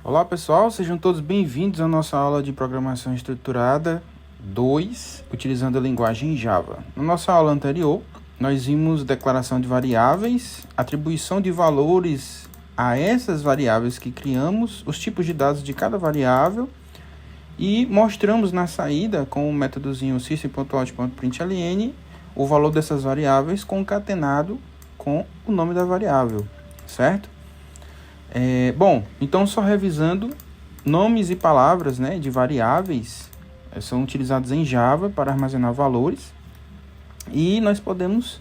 Olá pessoal, sejam todos bem-vindos à nossa aula de Programação Estruturada 2, utilizando a linguagem Java. Na nossa aula anterior, nós vimos declaração de variáveis, atribuição de valores a essas variáveis que criamos, os tipos de dados de cada variável e mostramos na saída com o métodozinho system.out.println o valor dessas variáveis concatenado com o nome da variável, certo? Bom, então só revisando, nomes e palavras, de variáveis são utilizados em Java para armazenar valores e nós podemos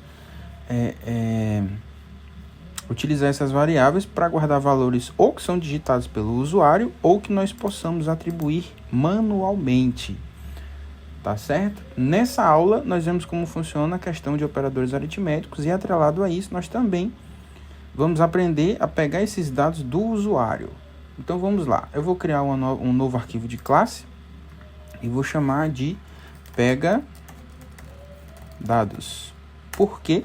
utilizar essas variáveis para guardar valores ou que são digitados pelo usuário ou que nós possamos atribuir manualmente, tá certo? Nessa aula nós vemos como funciona a questão de operadores aritméticos e atrelado a isso nós também vamos aprender a pegar esses dados do usuário. Então vamos lá, eu vou criar um novo arquivo de classe e vou chamar de pega dados. Por quê?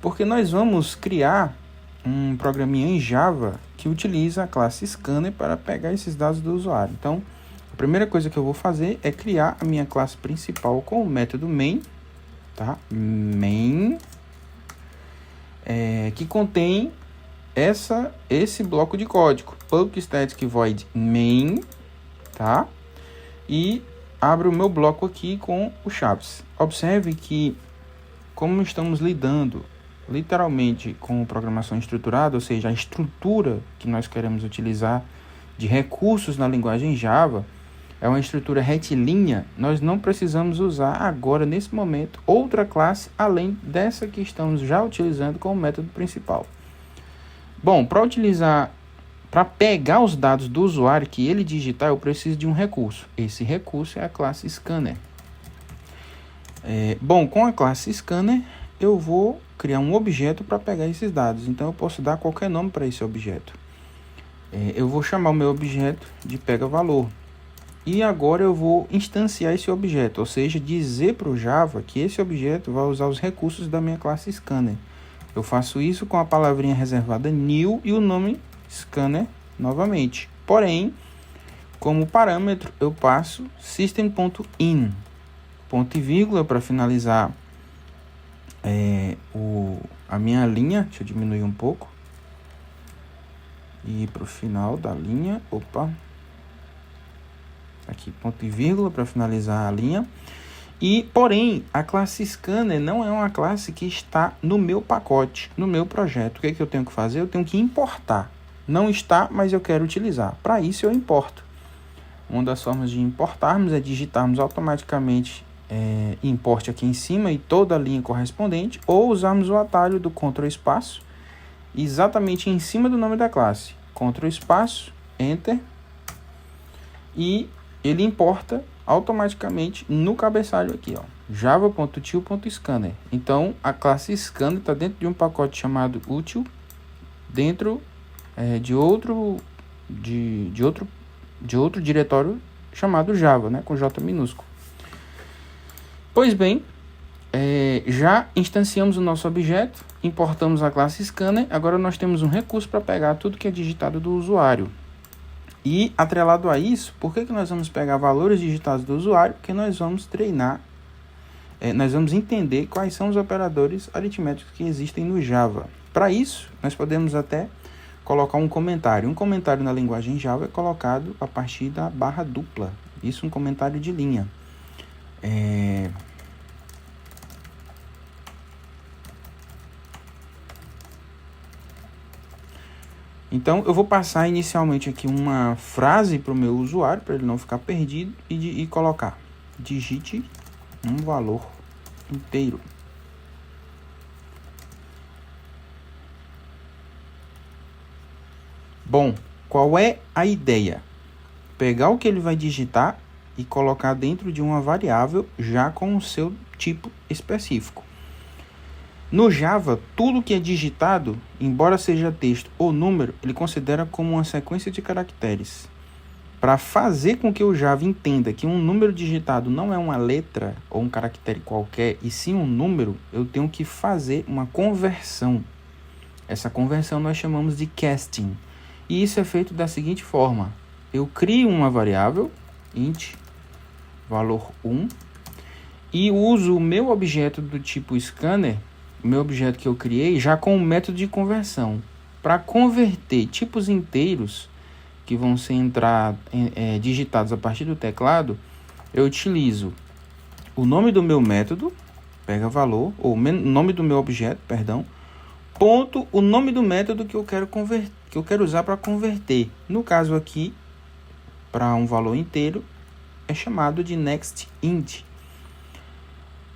Porque nós vamos criar um programinha em Java que utiliza a classe scanner para pegar esses dados do usuário. Então a primeira coisa que eu vou fazer é criar a minha classe principal com o método main, tá? Main que contém esse bloco de código, public static void main, tá? E abro o meu bloco aqui com o chaves. Observe que, como estamos lidando literalmente com programação estruturada, ou seja, a estrutura que nós queremos utilizar de recursos na linguagem Java é uma estrutura retilínea, nós não precisamos usar agora, nesse momento, outra classe além dessa que estamos já utilizando como método principal. Bom, para pegar os dados do usuário que ele digitar, eu preciso de um recurso. Esse recurso é a classe scanner. Bom, com a classe scanner, eu vou criar um objeto para pegar esses dados. Então, eu posso dar qualquer nome para esse objeto. Eu vou chamar o meu objeto de pega valor. E agora eu vou instanciar esse objeto, ou seja, dizer para o Java que esse objeto vai usar os recursos da minha classe scanner. Eu faço isso com a palavrinha reservada new e o nome scanner novamente. Porém, como parâmetro, eu passo system.in, ponto e vírgula para finalizar a minha linha. Deixa eu diminuir um pouco. E para o final da linha, aqui ponto e vírgula para finalizar a linha. Porém, a classe scanner não é uma classe que está no meu pacote, no meu projeto. O que eu tenho que fazer? Eu tenho que importar. Não está, mas eu quero utilizar. Para isso eu importo. Uma das formas de importarmos é digitarmos automaticamente import aqui em cima e toda a linha correspondente, ou usarmos o atalho do Ctrl espaço exatamente em cima do nome da classe. Ctrl espaço, Enter, e ele importa automaticamente no cabeçalho aqui, ó, java.util.scanner. Então, a classe scanner está dentro de um pacote chamado util, dentro de outro diretório chamado Java, com J minúsculo. Pois bem, já instanciamos o nosso objeto, importamos a classe scanner, agora nós temos um recurso para pegar tudo que é digitado do usuário. E, atrelado a isso, por que nós vamos pegar valores digitados do usuário? Porque nós vamos treinar, nós vamos entender quais são os operadores aritméticos que existem no Java. Para isso, nós podemos até colocar um comentário. Um comentário na linguagem Java é colocado a partir da barra dupla. Isso é um comentário de linha. Então, eu vou passar inicialmente aqui uma frase para o meu usuário, para ele não ficar perdido, e colocar: digite um valor inteiro. Bom, qual é a ideia? Pegar o que ele vai digitar e colocar dentro de uma variável já com o seu tipo específico. No Java, tudo que é digitado, embora seja texto ou número, ele considera como uma sequência de caracteres. Para fazer com que o Java entenda que um número digitado não é uma letra ou um caractere qualquer, e sim um número, eu tenho que fazer uma conversão. Essa conversão nós chamamos de casting. E isso é feito da seguinte forma: eu crio uma variável, int, valor 1, e uso o meu objeto do tipo scanner, o meu objeto que eu criei, já com o método de conversão. Para converter tipos inteiros que vão ser digitados a partir do teclado, eu utilizo o nome do meu método, pega valor, ou nome do meu objeto, perdão, ponto, o nome do método que eu quero usar para converter. No caso aqui, para um valor inteiro, é chamado de nextInt.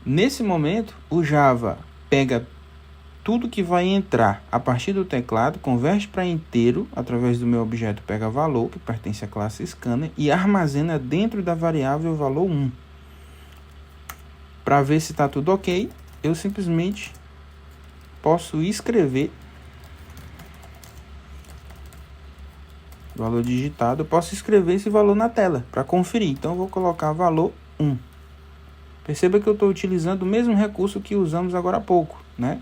Nesse momento, o Java pega tudo que vai entrar a partir do teclado, converte para inteiro através do meu objeto pega valor, que pertence à classe scanner, e armazena dentro da variável valor 1. Para ver se está tudo ok, eu simplesmente posso escrever valor digitado, eu posso escrever esse valor na tela para conferir. Então eu vou colocar valor 1. Perceba que eu estou utilizando o mesmo recurso que usamos agora há pouco, né?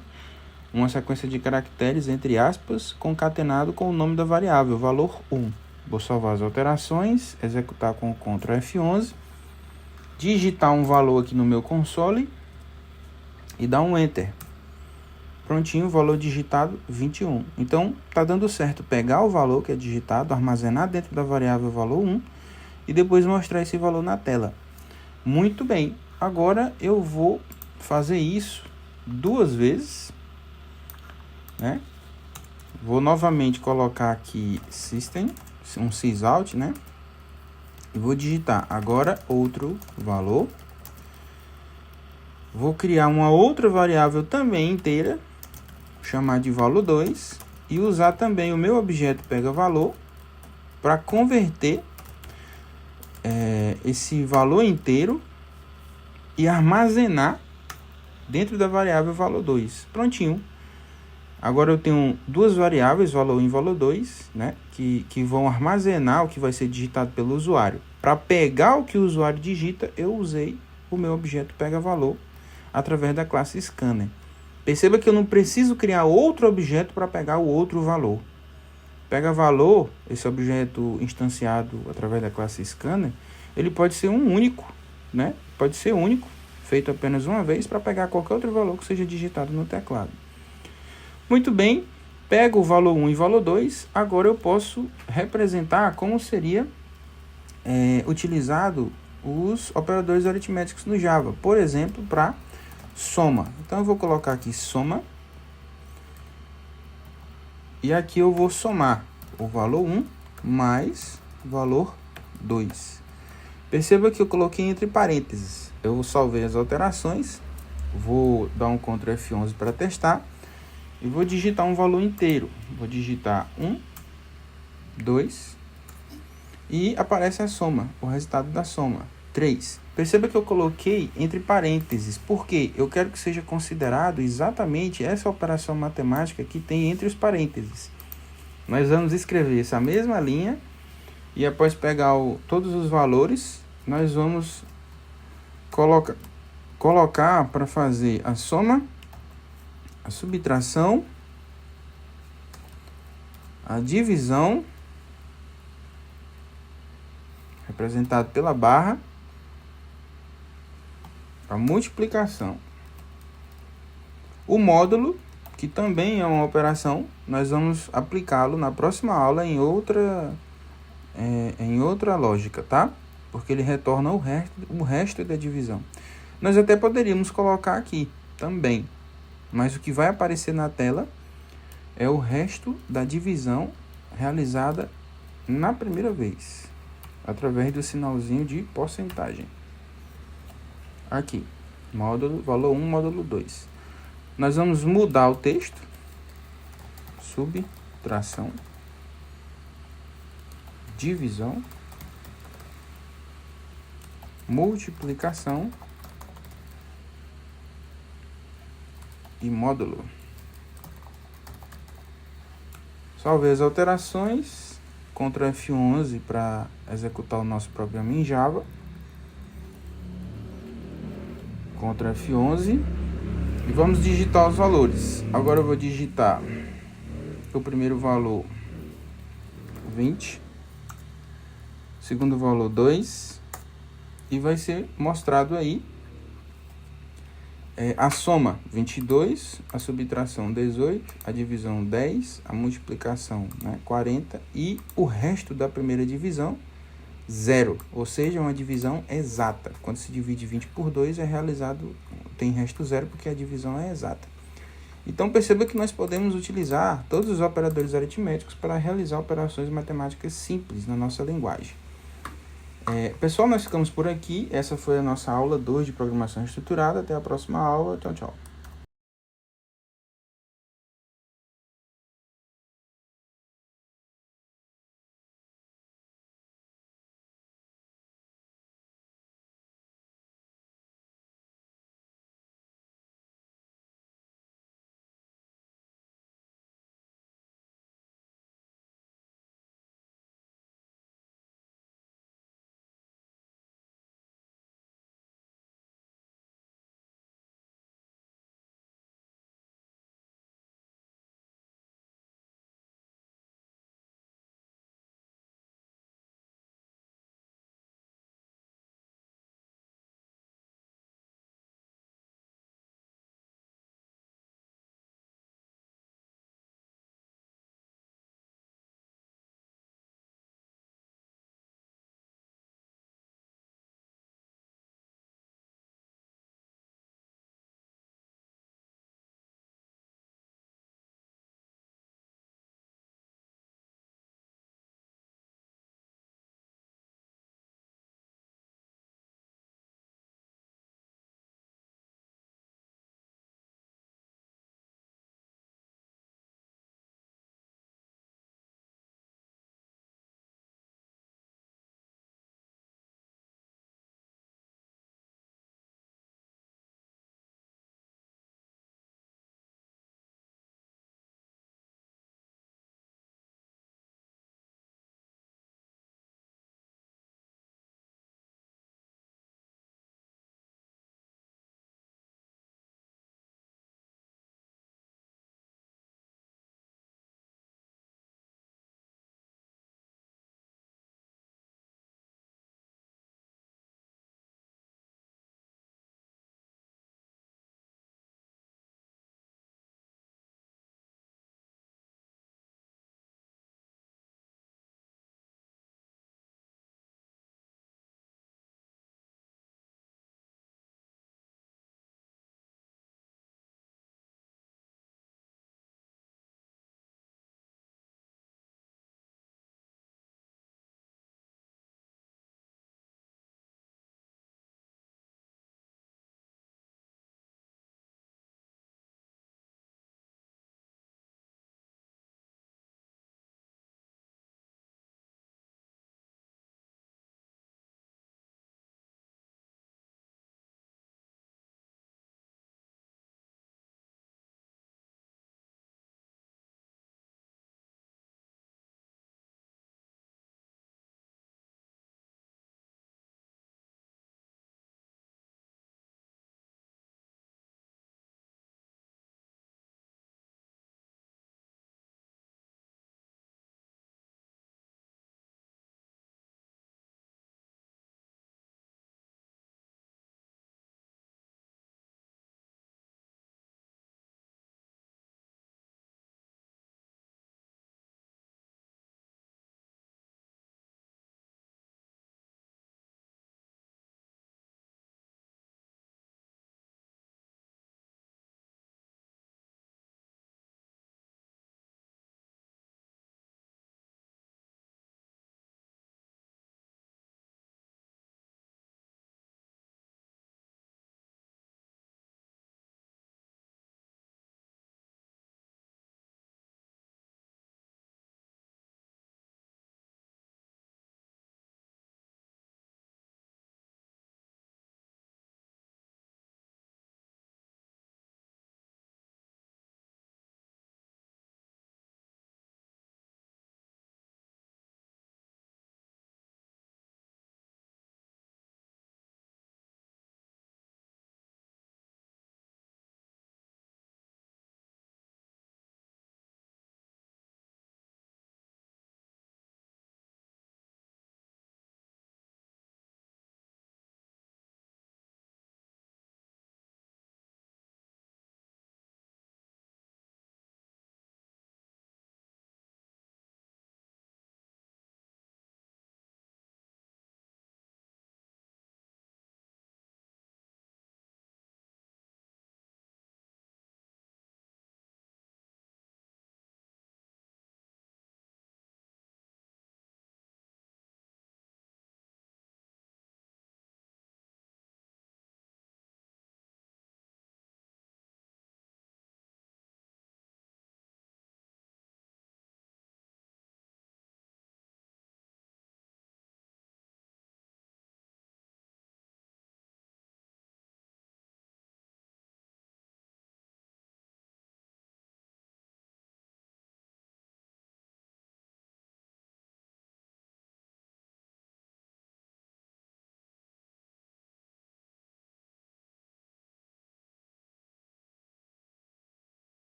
Uma sequência de caracteres, entre aspas, concatenado com o nome da variável, valor 1. Vou salvar as alterações, executar com o Ctrl F11, digitar um valor aqui no meu console e dar um Enter. Prontinho, valor digitado 21. Então, está dando certo pegar o valor que é digitado, armazenar dentro da variável valor 1 e depois mostrar esse valor na tela. Muito bem, agora eu vou fazer isso 2 vezes, né? Vou novamente colocar aqui system, um sysout, né? E vou digitar agora outro valor. Vou criar uma outra variável também inteira, chamar de valor 2, e usar também o meu objeto pega valor para converter esse valor inteiro e armazenar dentro da variável valor 2. Prontinho. Agora eu tenho 2 variáveis, valor 1 e valor 2, né, que vão armazenar o que vai ser digitado pelo usuário. Para pegar o que o usuário digita, eu usei o meu objeto pega valor através da classe scanner. Perceba que eu não preciso criar outro objeto para pegar o outro valor. Pega valor, esse objeto instanciado através da classe scanner, ele pode ser um único, né? Pode ser único, feito apenas uma vez para pegar qualquer outro valor que seja digitado no teclado. Muito bem, pego o valor 1 e valor 2, agora eu posso representar como seria utilizado os operadores aritméticos no Java. Por exemplo, para soma. Então eu vou colocar aqui soma. E aqui eu vou somar o valor 1 mais o valor 2. Perceba que eu coloquei entre parênteses. Eu salvei as alterações. Vou dar um Ctrl F11 para testar. E vou digitar um valor inteiro. Vou digitar 1, 2. E aparece a soma, o resultado da soma, 3. Perceba que eu coloquei entre parênteses, porque eu quero que seja considerado exatamente essa operação matemática que tem entre os parênteses. Nós vamos escrever essa mesma linha e após pegar todos os valores, nós vamos colocar para fazer a soma, a subtração, a divisão, representado pela barra, a multiplicação. O módulo, que também é uma operação, nós vamos aplicá-lo na próxima aula em outra lógica, tá? Porque ele retorna o resto da divisão. Nós até poderíamos colocar aqui também, mas o que vai aparecer na tela é o resto da divisão realizada na primeira vez, através do sinalzinho de porcentagem. Aqui, módulo, valor 1, módulo 2. Nós vamos mudar o texto, subtração, divisão, multiplicação e módulo. Salvei as alterações, Ctrl F11 para executar o nosso programa em Java. Ctrl F11 e vamos digitar os valores. Agora eu vou digitar o primeiro valor 20. Segundo valor, 2. E vai ser mostrado aí a soma 22, a subtração 18, a divisão 10, a multiplicação 40 e o resto da primeira divisão 0, ou seja, uma divisão exata. Quando se divide 20 por 2 é realizado, tem resto 0 porque a divisão é exata. Então perceba que nós podemos utilizar todos os operadores aritméticos para realizar operações matemáticas simples na nossa linguagem. Pessoal, nós ficamos por aqui. Essa foi a nossa aula 2 de programação estruturada. Até a próxima aula. Tchau, tchau.